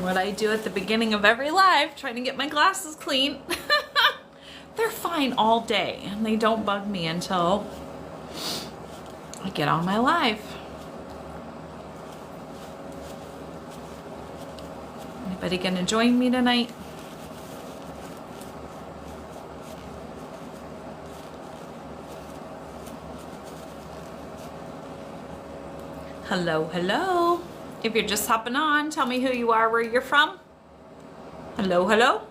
what I do at the beginning of every live, trying to get my glasses clean. They're fine all day and they don't bug me until I get on my live. Anybody gonna join me tonight? Hello, hello. If you're just hopping on, tell me who you are, where you're from. Hello, hello.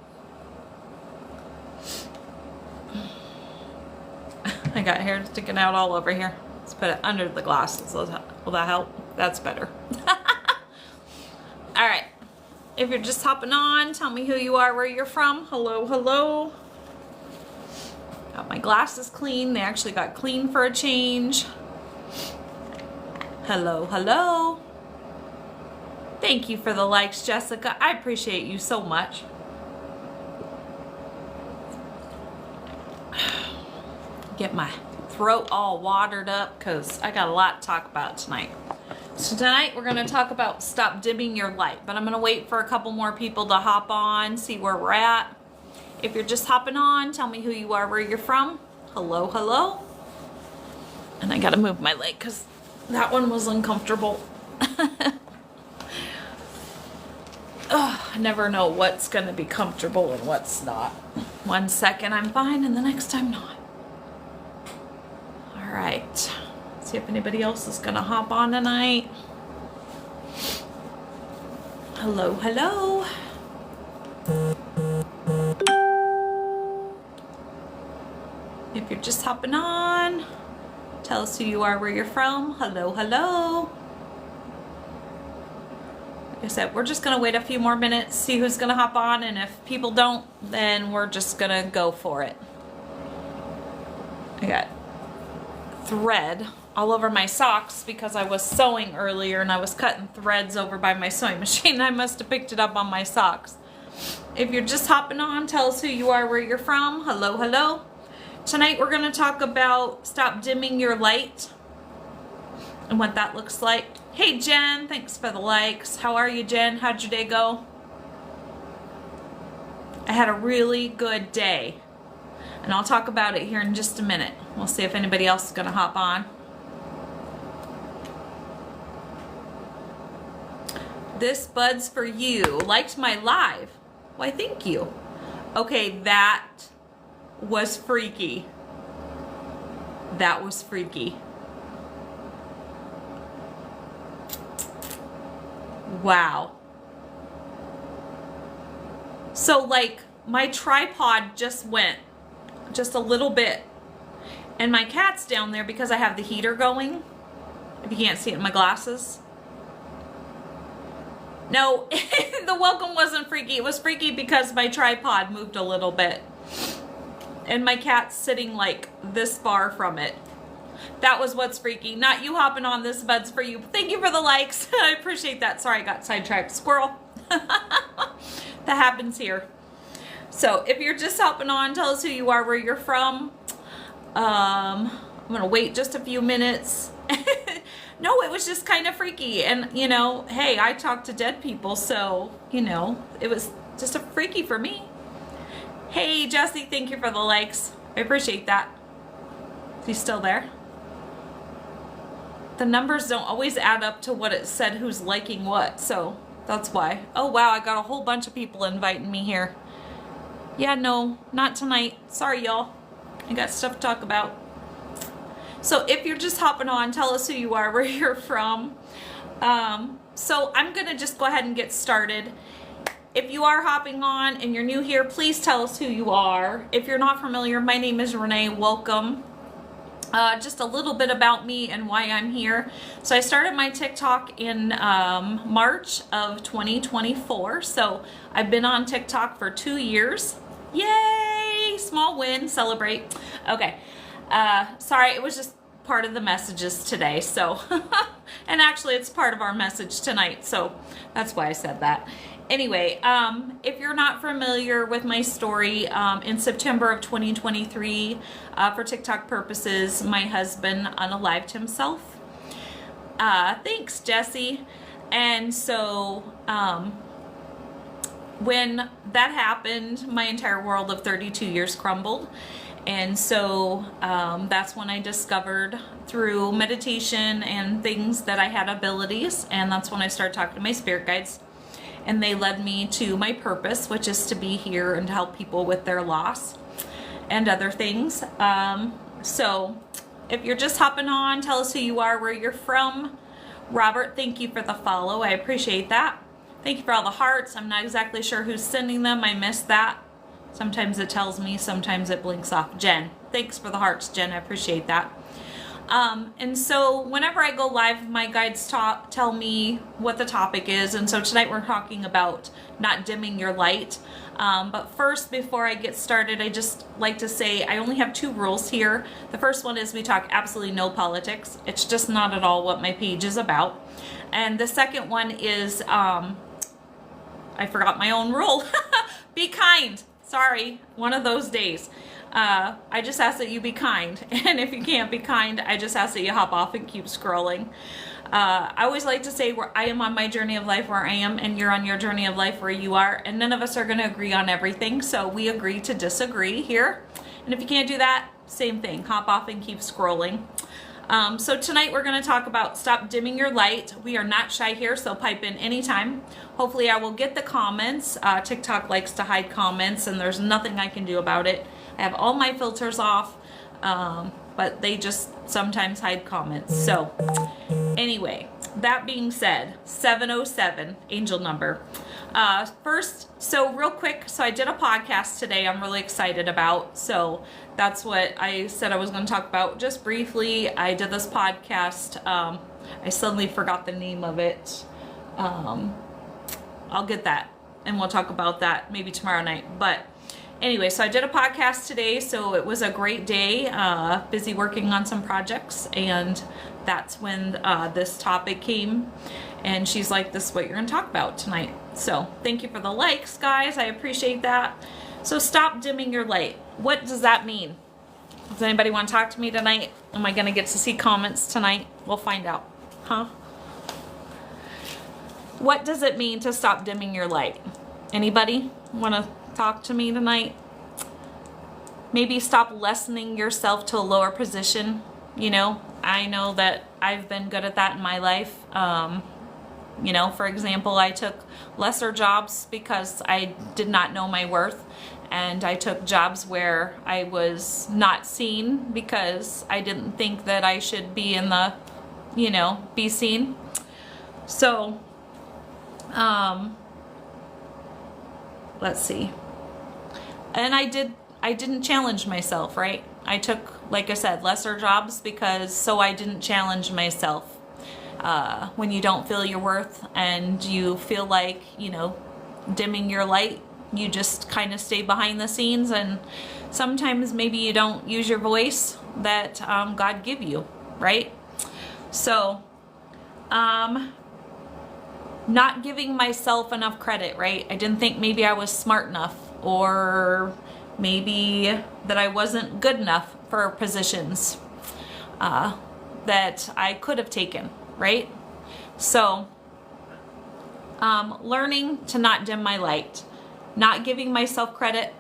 I got hair sticking out all over here. Let's put it under the glasses. Will that help? That's better. All right. If you're just hopping on, tell me who you are, where you're from. Hello, hello. Got my glasses clean. They actually got clean for a change. Hello, hello. Thank you for the likes, Jessica. I appreciate you so much. Get my throat all watered up because I got a lot to talk about tonight. So tonight we're going to talk about stop dimming your light, but I'm going to wait for a couple more people to hop on, see where we're at. If you're just hopping on, tell me who you are, where you're from. Hello, hello. And I got to move my leg because that one was uncomfortable. I never know what's going to be comfortable and what's not. 1 second I'm fine and the next time not. All right. See if anybody else is going to hop on tonight. Hello, hello. If you're just hopping on, tell us who you are, where you're from. Hello, hello. Like I said, we're just going to wait a few more minutes, see who's going to hop on, and if people don't, then we're just going to go for it. I got thread all over my socks because I was sewing earlier and I was cutting threads over by my sewing machine. I must have picked it up on my socks. If you're just hopping on, tell us who you are, where you're from. Hello, hello. Tonight we're going to talk about stop dimming your light and what that looks like. Hey Jen, thanks for the likes. How are you, Jen? How'd your day go? I had a really good day, and I'll talk about it here in just a minute. We'll see if anybody else is going to hop on. This bud's for you. Liked my live. Why, thank you. Okay, that was freaky. That was freaky. Wow. So like my tripod just went just a little bit, and my cat's down there because I have the heater going. If you can't see it in my glasses. No, the welcome wasn't freaky. It was freaky because my tripod moved a little bit. And my cat's sitting like this far from it. That was what's freaky. Not you hopping on. This bud's for you. Thank you for the likes. I appreciate that. Sorry, I got sidetracked. Squirrel. That happens here. So if you're just hopping on, tell us who you are, where you're from. I'm going to wait just a few minutes. No, it was just kind of freaky. And, you know, hey, I talk to dead people. So, you know, it was just a freaky for me. Hey, Jesse, thank you for the likes. I appreciate that. Is he still there? The numbers don't always add up to what it said who's liking what, so that's why. Oh, wow, I got a whole bunch of people inviting me here. Yeah, no, not tonight. Sorry, y'all. I got stuff to talk about. So if you're just hopping on, tell us who you are, where you're from. So I'm going to just go ahead and get started. If you are hopping on and you're new here, please tell us who you are. If you're not familiar, my name is Renee. Welcome. Just a little bit about me and why I'm here. So I started my TikTok in March of 2024. So I've been on TikTok for 2 years. Yay! Small win. Celebrate. Okay. Sorry, it was just part of the messages today. So, and actually it's part of our message tonight. So that's why I said that. Anyway, if you're not familiar with my story, in September of 2023, for TikTok purposes, my husband unalived himself. Thanks, Jesse. And so, when that happened, my entire world of 32 years crumbled. And so that's when I discovered through meditation and things that I had abilities. And that's when I started talking to my spirit guides. And they led me to my purpose, which is to be here and to help people with their loss and other things. So if you're just hopping on, tell us who you are, where you're from. Robert, thank you for the follow. I appreciate that. Thank you for all the hearts. I'm not exactly sure who's sending them. I missed that. Sometimes it tells me, sometimes it blinks off. Jen, thanks for the hearts, Jen. I appreciate that. And so whenever I go live, my guides tell me what the topic is. And so tonight we're talking about not dimming your light. But first, before I get started, I just like to say I only have 2 rules here. The first one is we talk absolutely no politics. It's just not at all what my page is about. And the second one is, I forgot my own rule. Be kind. Sorry, one of those days. I just ask that you be kind. And if you can't be kind, I just ask that you hop off and keep scrolling. I always like to say I am on my journey of life where I am, and you're on your journey of life where you are, and none of us are going to agree on everything, so we agree to disagree here. And if you can't do that, same thing, hop off and keep scrolling. So tonight we're going to talk about stop dimming your light. We are not shy here, so pipe in anytime. Hopefully I will get the comments. TikTok likes to hide comments, and there's nothing I can do about it. I have all my filters off, but they just sometimes hide comments. So anyway, that being said, 707, angel number. First, so real quick, so I did a podcast today I'm really excited about. So that's what I said I was going to talk about just briefly. I did this podcast. I suddenly forgot the name of it. I'll get that and we'll talk about that maybe tomorrow night. But anyway, so I did a podcast today, so it was a great day, busy working on some projects, and that's when this topic came, and she's like, this is what you're going to talk about tonight. So thank you for the likes, guys. I appreciate that. So stop dimming your light. What does that mean? Does anybody want to talk to me tonight? Am I going to get to see comments tonight? We'll find out. Huh? What does it mean to stop dimming your light? Anybody want to talk to me tonight? Maybe stop lessening yourself to a lower position. You know, I know that I've been good at that in my life. You know, for example, I took lesser jobs because I did not know my worth, and I took jobs where I was not seen because I didn't think that I should be in the, you know, be seen. So let's see. And I didn't challenge myself, right? I took, like I said, lesser jobs because so I didn't challenge myself. When you don't feel your worth and you feel like, you know, dimming your light, you just kind of stay behind the scenes, and sometimes maybe you don't use your voice that God give you, right? So, not giving myself enough credit, right? I didn't think maybe I was smart enough, or maybe that I wasn't good enough for positions that I could have taken, right? So, learning to not dim my light, not giving myself credit,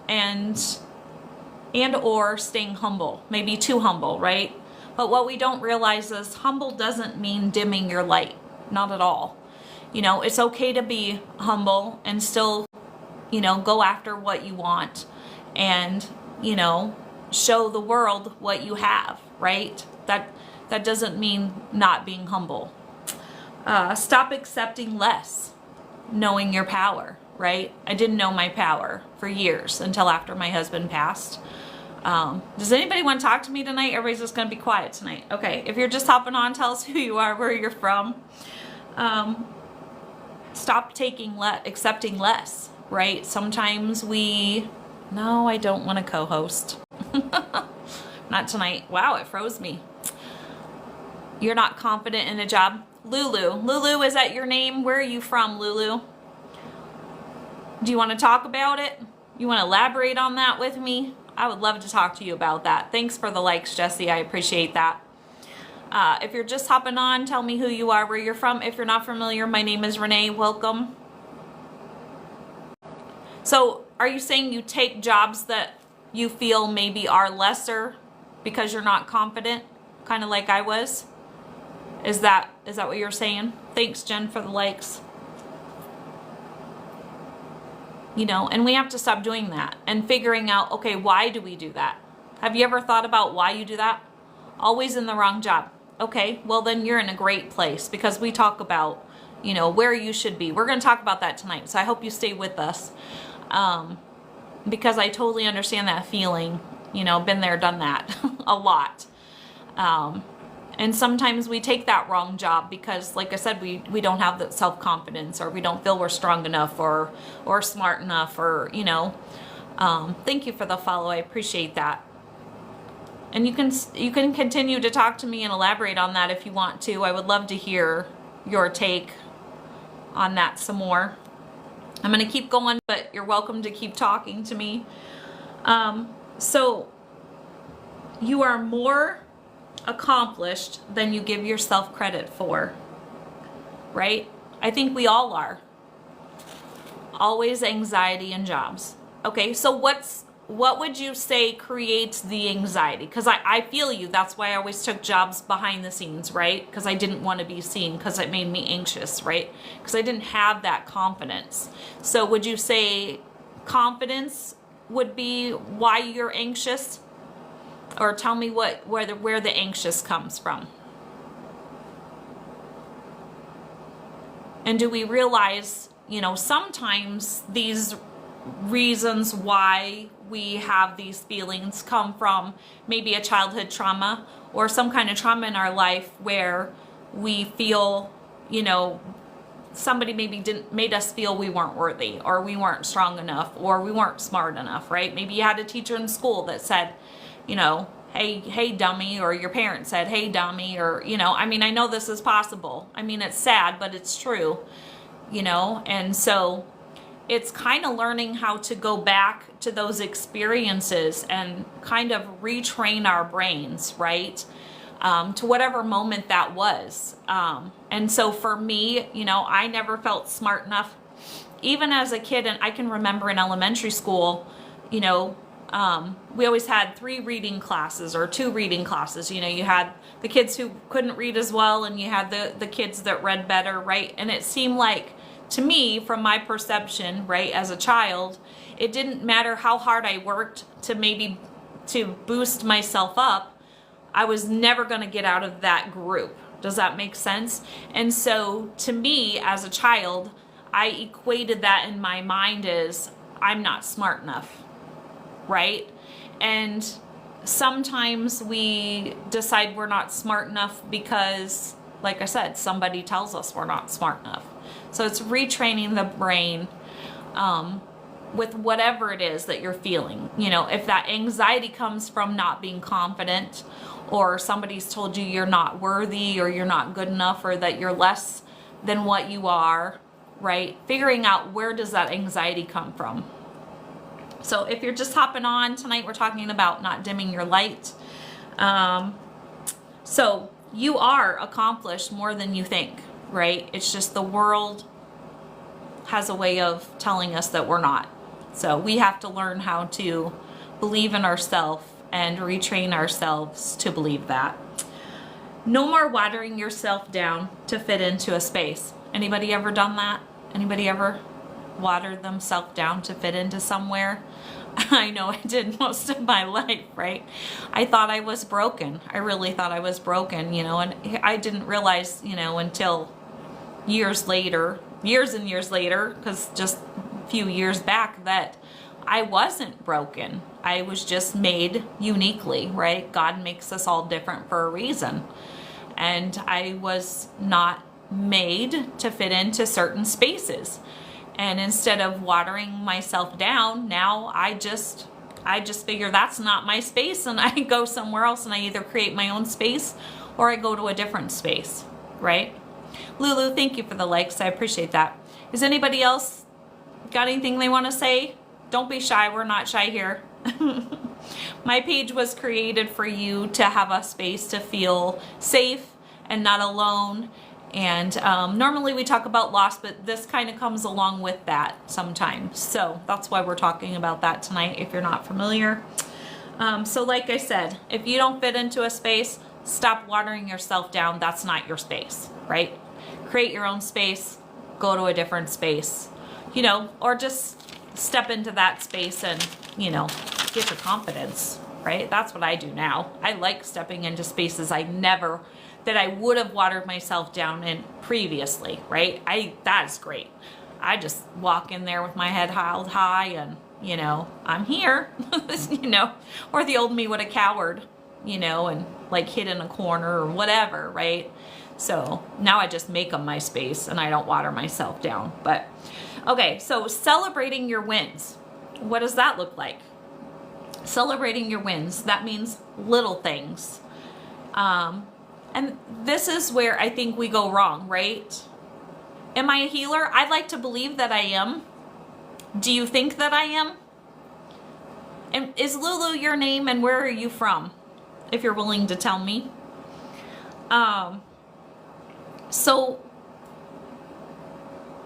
and or staying humble, maybe too humble, right? But what we don't realize is humble doesn't mean dimming your light, not at all. You know, it's okay to be humble and still, you know, go after what you want and, you know, show the world what you have, right? That doesn't mean not being humble. Stop accepting less, knowing your power, right? I didn't know my power for years until after my husband passed. Does anybody want to talk to me tonight? Everybody's just going to be quiet tonight. Okay, if you're just hopping on, tell us who you are, where you're from. Stop accepting less, right? Sometimes no, I don't want to co-host. Not tonight. Wow, it froze me. You're not confident in a job. Lulu, is that your name? Where are you from, Lulu? Do you want to talk about it? You want to elaborate on that with me? I would love to talk to you about that. Thanks for the likes, Jesse. I appreciate that. If you're just hopping on, tell me who you are, where you're from. If you're not familiar, my name is Renee. Welcome. So are you saying you take jobs that you feel maybe are lesser because you're not confident, kind of like I was? Is that what you're saying? Thanks, Jen, for the likes. You know, and we have to stop doing that and figuring out, okay, why do we do that? Have you ever thought about why you do that? Always in the wrong job. Okay, well then you're in a great place, because we talk about, you know, where you should be. We're going to talk about that tonight, so I hope you stay with us, because I totally understand that feeling. You know, been there, done that a lot. And sometimes we take that wrong job because, like I said, we don't have that self-confidence, or we don't feel we're strong enough or smart enough, or, you know. Thank you for the follow. I appreciate that. And you can continue to talk to me and elaborate on that if you want to. I would love to hear your take on that some more. I'm going to keep going, but you're welcome to keep talking to me. So you are more accomplished than you give yourself credit for, right? I think we all are. Always anxiety in jobs. Okay, so what would you say creates the anxiety? Because I feel you. That's why I always took jobs behind the scenes, right? Because I didn't want to be seen, because it made me anxious, right? Because I didn't have that confidence. So would you say confidence would be why you're anxious? Or tell me where the anxious comes from. And do we realize, you know, sometimes these reasons why we have these feelings come from maybe a childhood trauma or some kind of trauma in our life where we feel, you know, somebody maybe made us feel we weren't worthy, or we weren't strong enough, or we weren't smart enough, right? Maybe you had a teacher in school that said, you know, hey dummy, or your parents said, hey dummy, or, you know, I mean, I know this is possible. I mean, it's sad, but it's true, you know. And so it's kind of learning how to go back to those experiences and kind of retrain our brains, right? To whatever moment that was. And so for me, you know, I never felt smart enough, even as a kid. And I can remember in elementary school, you know, we always had 3 reading classes or 2 reading classes. You know, you had the kids who couldn't read as well, and you had the kids that read better, right? And it seemed like, to me, from my perception, right, as a child, it didn't matter how hard I worked to boost myself up, I was never going to get out of that group. Does that make sense? And so to me, as a child, I equated that in my mind as, I'm not smart enough, right? And sometimes we decide we're not smart enough because, like I said, somebody tells us we're not smart enough. So it's retraining the brain with whatever it is that you're feeling. You know, if that anxiety comes from not being confident, or somebody's told you you're not worthy, or you're not good enough, or that you're less than what you are, right? Figuring out, where does that anxiety come from? So if you're just hopping on tonight, we're talking about not dimming your light. So you are accomplished more than you think, right? It's just the world has a way of telling us that we're not. So we have to learn how to believe in ourselves and retrain ourselves to believe that. No more watering yourself down to fit into a space. Anybody ever done that? Anybody ever watered themselves down to fit into somewhere? I know I did most of my life, right? I thought I was broken. I really thought I was broken, you know, and I didn't realize, you know, until years and years later, because just a few years back, that I wasn't broken. I was just made uniquely, right? God makes us all different for a reason. And I was not made to fit into certain spaces. And instead of watering myself down, now I just figure that's not my space, and I go somewhere else, and I either create my own space or I go to a different space, right? Lulu, thank you for the likes. I appreciate that. Is anybody else got anything they want to say? Don't be shy. We're not shy here. My page was created for you to have a space to feel safe and not alone, And normally we talk about loss, but this kind of comes along with that sometimes. So that's why we're talking about that tonight if you're not familiar. So like I said, if you don't fit into a space, stop watering yourself down. That's not your space, right? Create your own space, go to a different space, you know, or just step into that space and, you know, get your confidence, right? That's what I do now. I like stepping into spaces that I would have watered myself down in previously, right? That's great. I just walk in there with my head held high and, you know, I'm here, you know, or the old me would have cowered, you know, and like hid in a corner or whatever, right? So now I just make them my space and I don't water myself down. But okay, so celebrating your wins. What does that look like? Celebrating your wins. That means little things. And this is where I think we go wrong, right? Am I a healer? I'd like to believe that I am. Do you think that I am? And is Lulu your name, and where are you from? If you're willing to tell me. So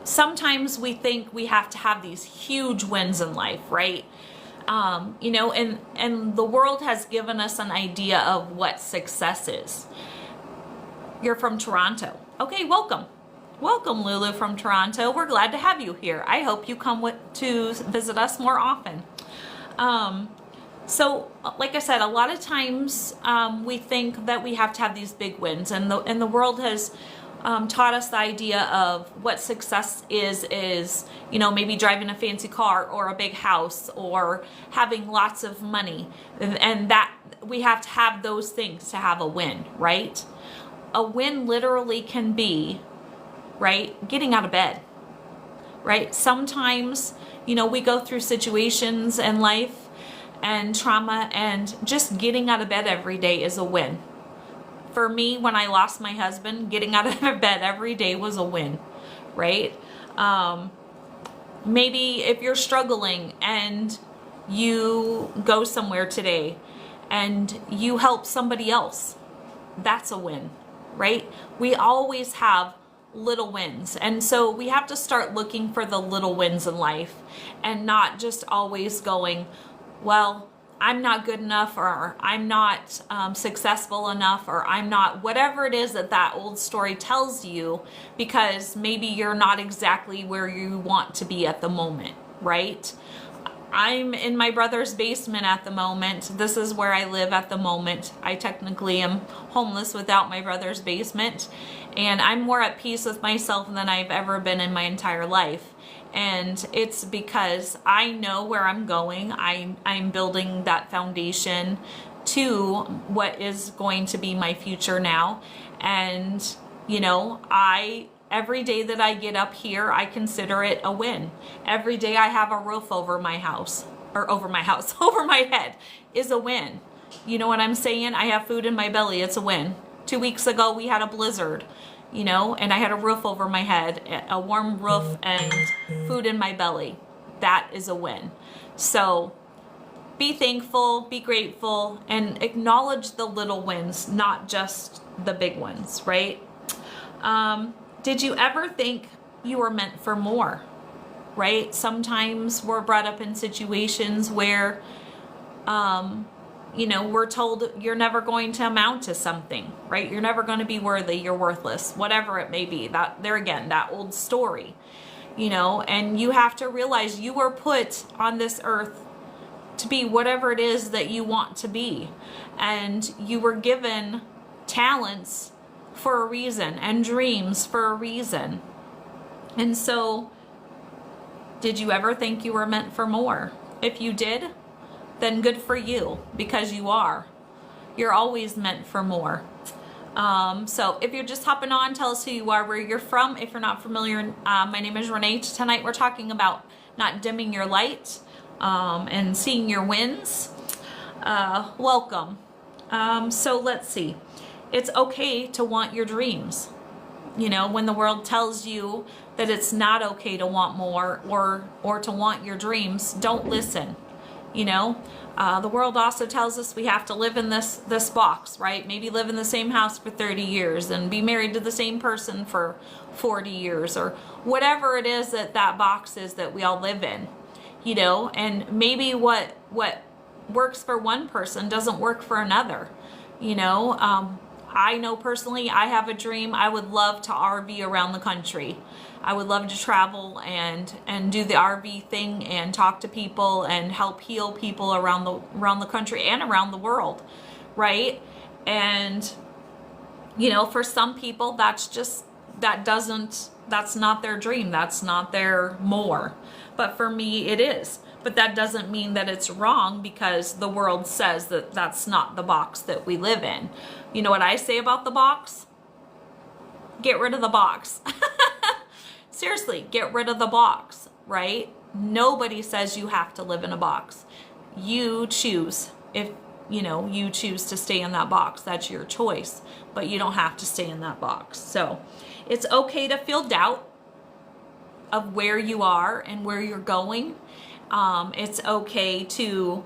sometimes we think we have to have these huge wins in life, right? You know, and the world has given us an idea of what success is. You're from Toronto. Okay, welcome. Welcome, Lulu from Toronto. We're glad to have you here. I hope you come to visit us more often. So, like I said, a lot of times we think that we have to have these big wins, and the world has taught us the idea of what success is, you know, maybe driving a fancy car or a big house or having lots of money, and that we have to have those things to have a win, right? A win literally can be, right, getting out of bed, right? Sometimes, you know, we go through situations in life and trauma, and just getting out of bed every day is a win. For me, when I lost my husband, getting out of bed every day was a win, right? Maybe if you're struggling and you go somewhere today and you help somebody else, that's a win, right? We always have little wins. And so we have to start looking for the little wins in life and not just always going, well, I'm not good enough, or I'm not successful enough, or I'm not, whatever it is that old story tells you, because maybe you're not exactly where you want to be at the moment, right? I'm in my brother's basement at the moment. This is where I live at the moment. I technically am homeless without my brother's basement, and I'm more at peace with myself than I've ever been in my entire life. And it's because I know where I'm going. I'm building that foundation to what is going to be my future now. And, you know, every day that I get up here, I consider it a win. Every day I have a roof over my house, over my head is a win. You know what I'm saying? I have food in my belly. It's a win. 2 weeks ago, we had a blizzard. You know, and I had a roof over my head, a warm roof, and food in my belly. That is a win. So be thankful, be grateful, and acknowledge the little wins, not just the big ones, right? Did you ever think you were meant for more, right? Sometimes we're brought up in situations where, you know, we're told you're never going to amount to something, right? You're never going to be worthy, you're worthless, whatever it may be. That old story, you know, and you have to realize you were put on this earth to be whatever it is that you want to be. And you were given talents for a reason and dreams for a reason. And so, did you ever think you were meant for more? If you did, then good for you, because you are. You're always meant for more. So if you're just hopping on, tell us who you are, where you're from. If you're not familiar, my name is Renee. Tonight we're talking about not dimming your light and seeing your wins. Welcome. So let's see. It's okay to want your dreams. You know, when the world tells you that it's not okay to want more or to want your dreams, don't listen. You know, The world also tells us we have to live in this box, right? Maybe live in the same house for 30 years and be married to the same person for 40 years, or whatever it is that box is that we all live in, you know. And maybe what works for one person doesn't work for another, you know. I know personally, I have a dream. I would love to RV around the country. I would love to travel and do the RV thing and talk to people and help heal people around the country and around the world, right? And you know, for some people, that's not their dream. That's not their more. But for me, it is. But that doesn't mean that it's wrong because the world says that that's not the box that we live in. You know what I say about the box? Get rid of the box. Seriously, get rid of the box, right? Nobody says you have to live in a box. You choose. If you choose to stay in that box, that's your choice, but you don't have to stay in that box. So it's okay to feel doubt of where you are and where you're going. It's okay to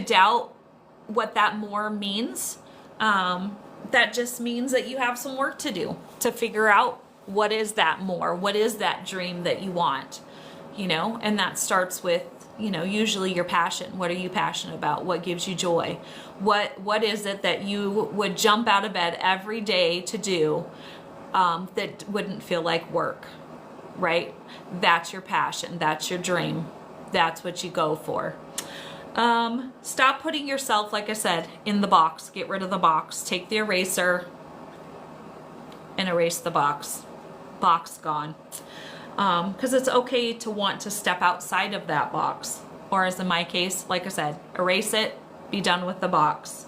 doubt what that more means. That just means that you have some work to do to figure out what is that more, what is that dream that you want, you know. And that starts with, you know, usually your passion. What are you passionate about? What gives you joy? What is it that you would jump out of bed every day to do that wouldn't feel like work, right? That's your passion. That's your dream. That's what you go for. Stop putting yourself, like I said, in the box. Get rid of the box. Take the eraser and erase the box. Box gone. Because it's okay to want to step outside of that box. Or as in my case, like I said, erase it, be done with the box.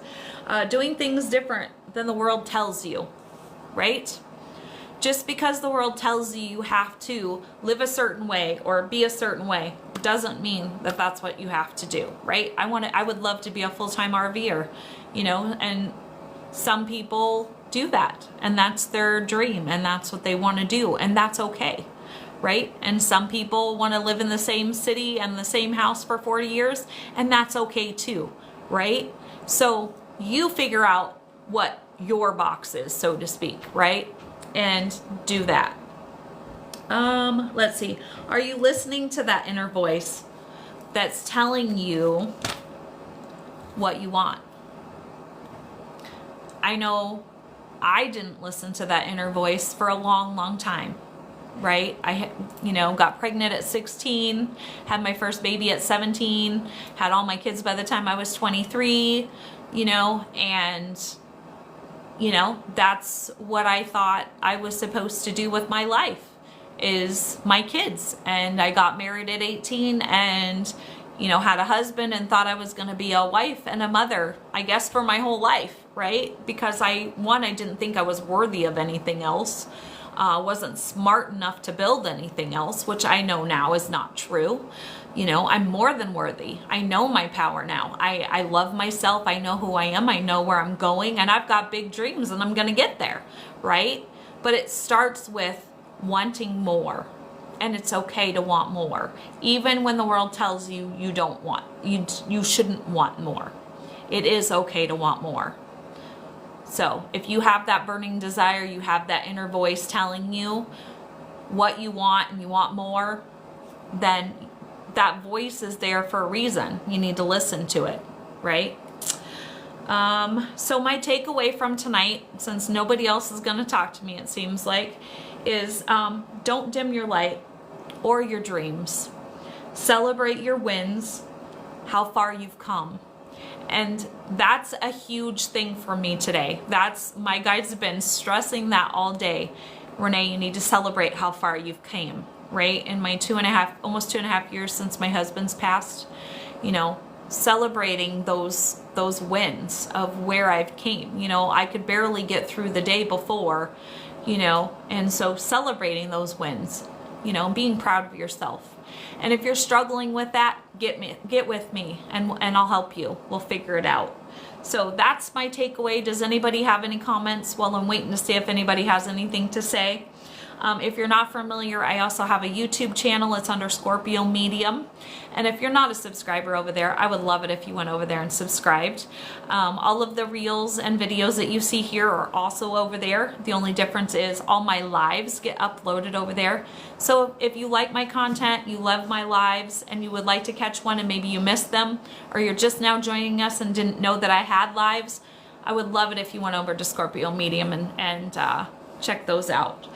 Doing things different than the world tells you, right? Just because the world tells you you have to live a certain way or be a certain way doesn't mean that that's what you have to do, right? I would love to be a full-time RVer, you know, and some people do that, and that's their dream, and that's what they want to do, and that's okay, right? And some people want to live in the same city and the same house for 40 years, and that's okay too, right? So you figure out what your box is, so to speak, right? And do that. Let's see. Are you listening to that inner voice that's telling you what you want? I know I didn't listen to that inner voice for a long, long time, right? I, got pregnant at 16, had my first baby at 17, had all my kids by the time I was 23, and that's what I thought I was supposed to do with my life, is my kids. And I got married at 18 and, had a husband and thought I was going to be a wife and a mother, I guess, for my whole life, right? Because I didn't think I was worthy of anything else. Wasn't smart enough to build anything else, which I know now is not true. I'm more than worthy. I know my power now. I love myself. I know who I am. I know where I'm going, and I've got big dreams, and I'm going to get there, right? But it starts with wanting more, and it's okay to want more, even when the world tells you you don't want, you shouldn't want more. It is okay to want more. So if you have that burning desire, you have that inner voice telling you what you want and you want more, then that voice is there for a reason. You need to listen to it, right? So my takeaway from tonight, since nobody else is going to talk to me, it seems like, is don't dim your light or your dreams. Celebrate your wins, how far you've come. And that's a huge thing for me today. My guides have been stressing that all day. Renee, you need to celebrate how far you've came, right? In my almost 2.5 years since my husband's passed, celebrating those wins of where I've came. I could barely get through the day before, and so celebrating those wins, being proud of yourself. And if you're struggling with that, get with me and I'll help you. We'll figure it out. So that's my takeaway. Does anybody have any comments? Well, I'm waiting to see if anybody has anything to say. If you're not familiar, I also have a YouTube channel. It's under Scorpio Medium. And if you're not a subscriber over there, I would love it if you went over there and subscribed. All of the reels and videos that you see here are also over there. The only difference is all my lives get uploaded over there. So if you like my content, you love my lives, and you would like to catch one and maybe you missed them, or you're just now joining us and didn't know that I had lives, I would love it if you went over to Scorpio Medium and check those out.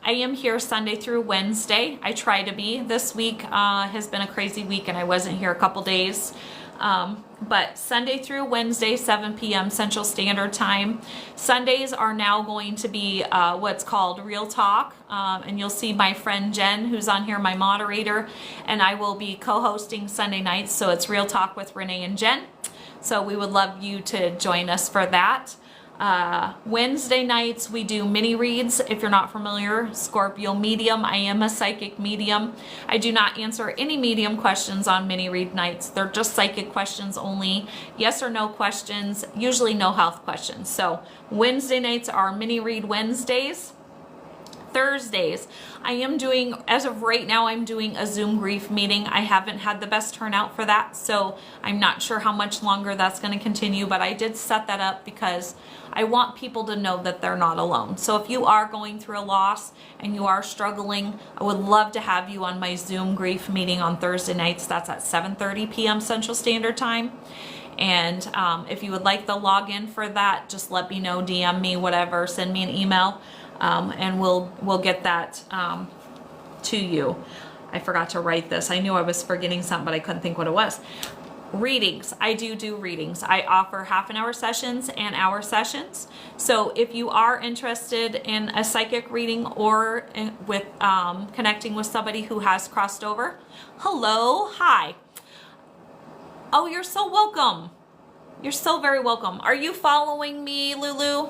I am here Sunday through Wednesday. I try to be. This week has been a crazy week and I wasn't here a couple days. But Sunday through Wednesday, 7 p.m. Central Standard Time. Sundays are now going to be what's called Real Talk. And you'll see my friend Jen, who's on here, my moderator, and I will be co-hosting Sunday nights. So it's Real Talk with Renee and Jen. So we would love you to join us for that. Wednesday nights we do mini reads. If you're not familiar, Scorpio Medium, I am a psychic medium. I do not answer any medium questions on mini read nights. They're just psychic questions only, yes or no questions, usually no health questions. So Wednesday nights are mini read Wednesdays. Thursdays, I am doing, as of right now, I'm doing a Zoom grief meeting. I haven't had the best turnout for that, so I'm not sure how much longer that's going to continue, but I did set that up because I want people to know that they're not alone. So if you are going through a loss and you are struggling, I would love to have you on my Zoom grief meeting on Thursday nights. That's at 7:30 p.m. Central Standard Time. And if you would like the login for that, just let me know, DM me, whatever, send me an email. And we'll get that to you. I forgot to write this. I knew I was forgetting something, but I couldn't think what it was. Readings. I do readings. I offer half-an-hour sessions and hour sessions. So if you are interested in a psychic reading or with connecting with somebody who has crossed over, hello, hi. Oh, you're so welcome. You're so very welcome. Are you following me, Lulu?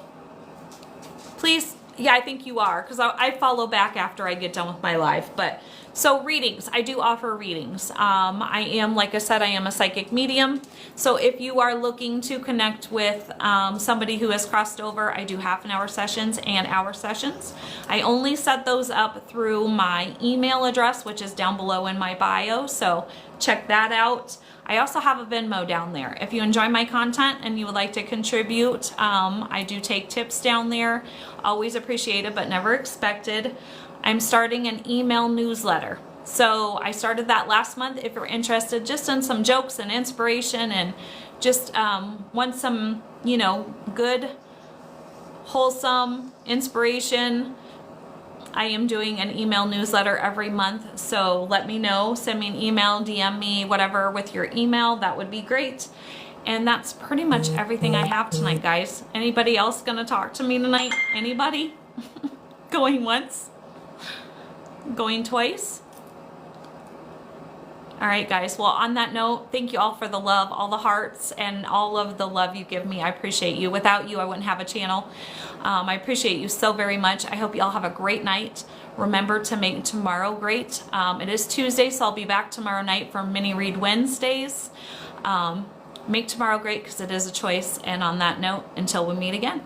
Please. Yeah, I think you are, because I follow back after I get done with my live. But so readings, I do offer readings. I am, like I said, I am a psychic medium. So if you are looking to connect with somebody who has crossed over, I do half-an-hour sessions and hour sessions. I only set those up through my email address, which is down below in my bio. So check that out. I also have a Venmo down there. If you enjoy my content and you would like to contribute, I do take tips down there. Always appreciated, but never expected. I'm starting an email newsletter. So I started that last month. If you're interested just in some jokes and inspiration and just want some, you know, good, wholesome inspiration, I am doing an email newsletter every month, so let me know. Send me an email, DM me, whatever with your email. That would be great. And that's pretty much everything I have tonight, guys. Anybody else gonna talk to me tonight? Anybody? Going once? Going twice? All right, guys. Well, on that note, thank you all for the love, all the hearts, and all of the love you give me. I appreciate you. Without you, I wouldn't have a channel. I appreciate you so very much. I hope you all have a great night. Remember to make tomorrow great. It is Tuesday, so I'll be back tomorrow night for Mini Read Wednesdays. Make tomorrow great because it is a choice. And on that note, until we meet again.